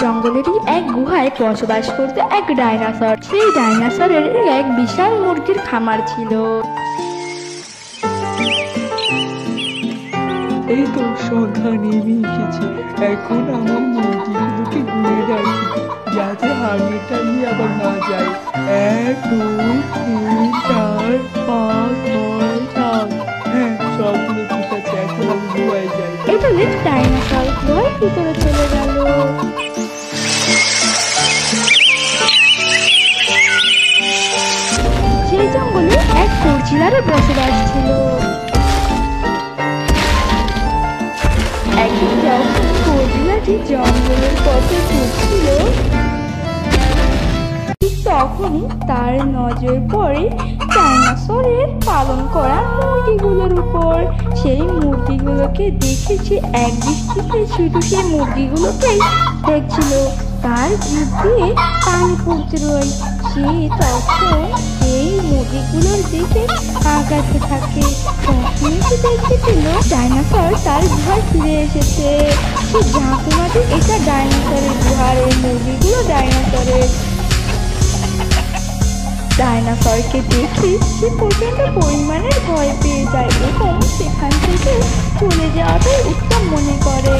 জঙ্গলেরই এক গুহায় বসবাস করত এক ডাইনোসর। সেই ডাইনোসরের এক বিশাল মুরগির খামার ছিল। এই তো সন্ধ্যা নেমে এসেছে, এখন আমার মুরগিগুলোকে ঘুরে রাখি যাতে হাড়িটা নিয়ে আবার না যায়। 1 2 3 4 5 6 7। হ্যাঁ, সবগুলো ঠিক আছে, এখন আমি গুহায় যাই। এই বলে ডাইনোসর গুহার ভিতরে চলে গেল। সেই জঙ্গলে এক গরজিলারও বসবাস ছিল। একদিন যখন গরজিলাটি জঙ্গলের পথে ঘুরছিল, ঠিক তখনই তার নজর পড়ে ডাইনোসরের পালন করা মুরগিগুলোর উপর। সেই মুরগিগুলোকে দেখে সে এক দৃষ্টিতে শুধু সেই মুরগিগুলোকেই দেখছিল। তার জিভ দিয়ে পানি পড়তে রয়। সে তখন সেই মুরগিগুলোর দিকে আগাতে থাকে। তখনই সে দেখতে পেল ডাইনোসর তার গুহায় ফিরে এসেছে। সে জানতে মাঝে এটা ডাইনোসরের গুহার, এই মুরগিগুলো ডাইনোসরের। ডাইনোসরকে দেখে সে প্রচন্ড পরিমাণের ভয় পেয়ে যায় এবং সেখান থেকে চলে যাওয়াটাই উত্তম মনে করে।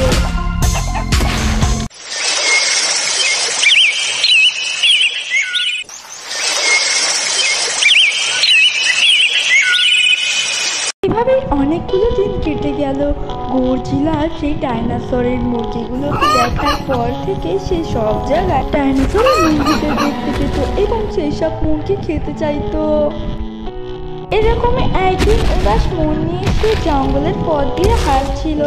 এভাবেই অনেকগুলো দিন কেটে গেল। গরজিলা সেই ডাইনোসরের মুরগিগুলোকে দেখার পর থেকে সে সব জায়গায় ডাইনোসরের মুরগিদের দেখতে পেত এবং সেই সব মুরগি খেতে চাইতো। এরকমই একদিন উদাস মন নিয়ে সে জঙ্গলের পথ দিয়ে হাঁটছিল।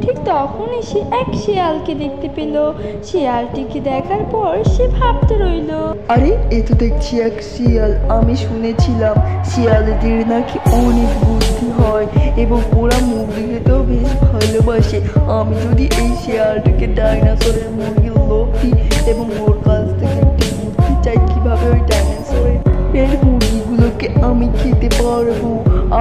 ঠিক তখনই সে এক শিয়ালকে দেখতে পেল। শিয়ালটিকে দেখার পর সে ভাবতে রইল, আরে এ তো দেখছি এক শিয়াল। আমি শুনেছিলাম শিয়ালদের নাকি অনেক বুদ্ধি হয় এবং ওরা মুরগি খেতেও বেশ ভালোবাসে। আমি যদি এই শিয়ালটাকে ডাইনোসরের মুরগির লোভ দিই এবং ওর কাছ থেকে একটু বুদ্ধি চাই কিভাবে ওই ডাইনোসরের মুরগিগুলোকে আমি খেতে পারবো,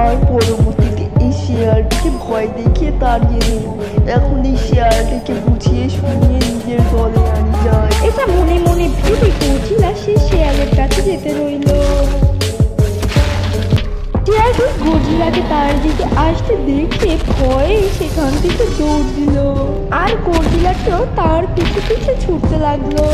আর পরবর্তীতে এই শিয়ালটিকে ভয় দেখিয়ে তাড়িয়ে দেবো। এখন এই শিয়ালটিকে বুঝিয়ে শুনিয়ে নিজের দলে আনি যায়। এটা মনে মনে ভেবে গরজিলা সে শিয়ালের কাছে যেতে রইল। শিয়ালটি গরজিলাকে তার দিকে আসতে দেখে ভয়ে সেখান থেকে দৌড় দিল, আর গরজিলাটাও তার পিছু পিছু ছুটতে লাগলো।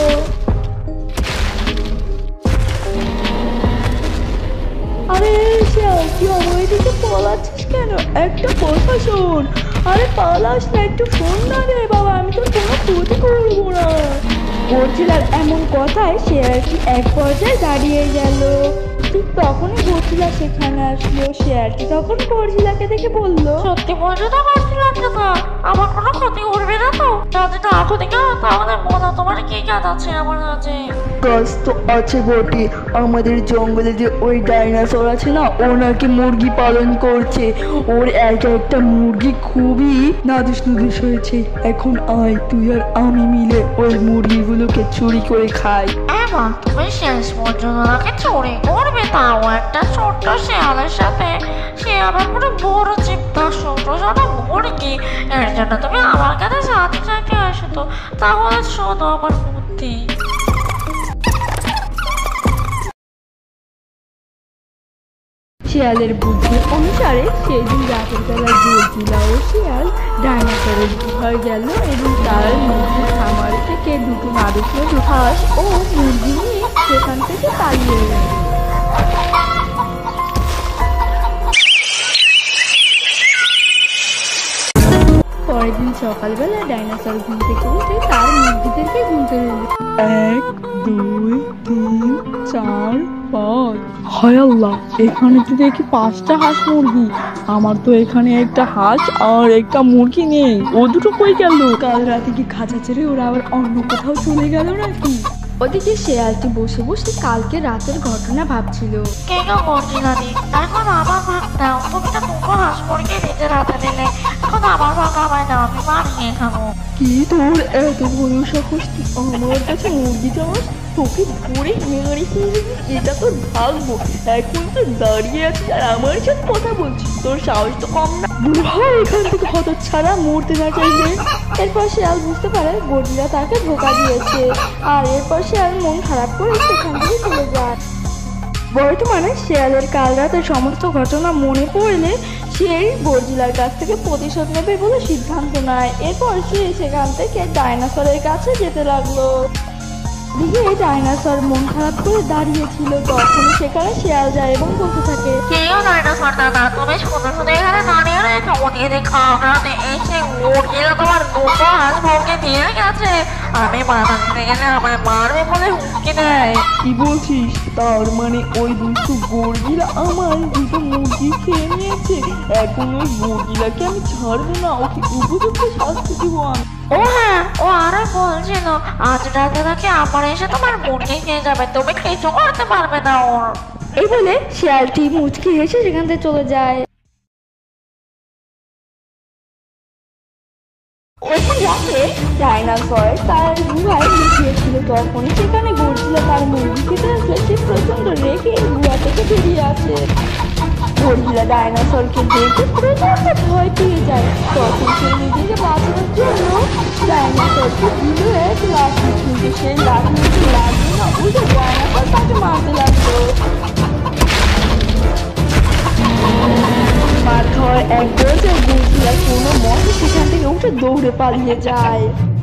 আরে শিয়াল, তুই আমার দিকে পালাচ্ছিস কেন? একটা কথা শোন। আরে পালাস না, একটু শোন না রে বাবা, আমি তোর কোনো ক্ষতি করবো না। গরজিলার এমন কথায় শিয়ালটি এক পর্যায়ে দাঁড়িয়ে গেল। ঠিক তখনই গরজিলা সেখানে আসলো। শিয়ালটি তখন গরজিলাকে দেখে বলল, সত্যি বলছো তো গরজিলা দাদা, আমার কোনো ক্ষতি করবে না তো? যদি না ক্ষতি করো তাহলে বলো তোমার কি কাজ আছে আমার কাছে? কাজ তো আছে বটে। আমাদের জঙ্গলে যে ওই ডাইনোসর আছে না, ও নাকি মুরগি পালন করছে। ওর একটা মুরগি খুবই নাদুস নুদুস হয়েছে। এখন আয়, তুই আর আমি মিলে ওই মুরগিগুলোকে চুরি করে খাই। এবার তুমি শেষ পর্যন্ত নাকি চুরি করবে, তাও একটা ছোট্ট শেয়ালের সাথে? সে আবার পুরো বড় চিন্তা ছোট ছোট মুরগি। এর জন্য তুমি আমার কাছে সাথে চাইতে আসো তো? তাহলে শোনো আমার বুদ্ধি। শিয়ালের বুদ্ধি অনুসারে সেদিন রাতের বেলা গরজিলা ও শিয়াল ডাইনোসরের গুহায় গেল এবং তার মুরগির খামার থেকে দুটো নাদুস হাঁস ও মুরগি নিয়ে সেখান থেকে পালিয়ে এল। পরের দিন সকালবেলা ডাইনোসর ঘুম থেকে উঠে তার মুরগিদেরকে গুনতে রইল। 1 2 3 4 5। হায় আল্লাহ, এখানে তো দেখি 5টা হাঁস মুরগি। আমার তো এখানে একটা হাঁস আর একটা মুরগি নেই। ও দুটো কই গেল? কাল রাতে কি খাঁচা ছেড়ে ওরা আবার অন্য কোথাও চলে গেল নাকি? ওদিকে শিয়ালটি বসে বসে কালকে রাতের ঘটনা ভাবছিল। কেন গরজিলা দি, এখন আমার ভাগ দাও। তুমি তো দুটো হাঁস মুরগি নিজের হাতে নিলে, এখন কোনো আমার ফাঁকা পাই না, আমি বানিয়ে খাবো। কি তোর এত বড় সাহস, তুই আমার কাছে মুরগি চাস? তোকে ধরে মেরে ফেলবি, এটা তোর ভাগ্য। এখন তো দাঁড়িয়ে আছিস আর আমার সাথে কথা বলছিস, তোর সাহস তো কম না। ভাই এখান থেকে হতচ্ছাড়া, মরতে না চাইলে। এরপর শিয়াল বুঝতে পারে গরিলা তাকে ধোকা দিয়েছে, আর এরপর শিয়াল মন খারাপ করে সেখান থেকে চলে যায়। বর্তমানে শিয়ালের কাল রাতের সমস্ত ঘটনা মনে পড়লে সেই গর্জিলার কাছ থেকে প্রতিশোধ নেবে বলে সিদ্ধান্ত নেয়। এরপর সে সেখান থেকে ডাইনোসরের কাছে যেতে লাগলো। দিকে ডাইনোসর মন খারাপ করে দাঁড়িয়েছিল, তখন সেখানে শিয়াল যায় এবং বলতে থাকে, কেউ ডাইনোসর দাদা, তুমি শুধু শুধু এখানে দাঁড়িয়ে রয়েছো, ওদিকে খাওয়াতে এসে গর্জিলা তোমার দুটো হাঁস বউকে দিয়ে গেছে। আমি মাথা দিতে গেলে আমায় মারবে বলে হুমকি দেয়। কি বলছিস? তার মানে ওই দুষ্টু গর্জিলা আমার দুটো মুরগি খেয়ে নিয়েছে। এখন ওই গর্জিলাকে আমি ছাড়বো না, ওকে উপযুক্ত শাস্তি দেবো আমি। ও হ্যাঁ, ও আরো বলছিল আজ রাতে নাকি আবার এসে তোমার মুরগি খেয়ে যাবে, তুমি কিছু করতে পারবে না ওর। এই বলে শিয়ালটি মুচকি হেসে সেখান থেকে চলে যায়। ওইখান রাতে ডাইনোসর তার গুহায় লুকিয়েছিল, তখন সেখানে গর্জিলা তার মুরগি খেতে আসলে সে প্রচন্ড রেগে গুহা থেকে বেরিয়ে আসে। গর্জিলা ডাইনোসরকে দেখে প্রচন্ড ভয় পেয়ে যায়, তখন সে নিজেকে বাঁচানোর জন্য ডাইনোসরকে দিল এক লাঠি, কিন্তু সেই লাঠি লাগলো না, উল্টো ডাইনোসর তাকে মারতে লাগলো। মার খাওয়ার এক পর্যায়ে গর্জিলা কোনো মতে সেখান থেকে উঠে দৌড়ে পালিয়ে যায়।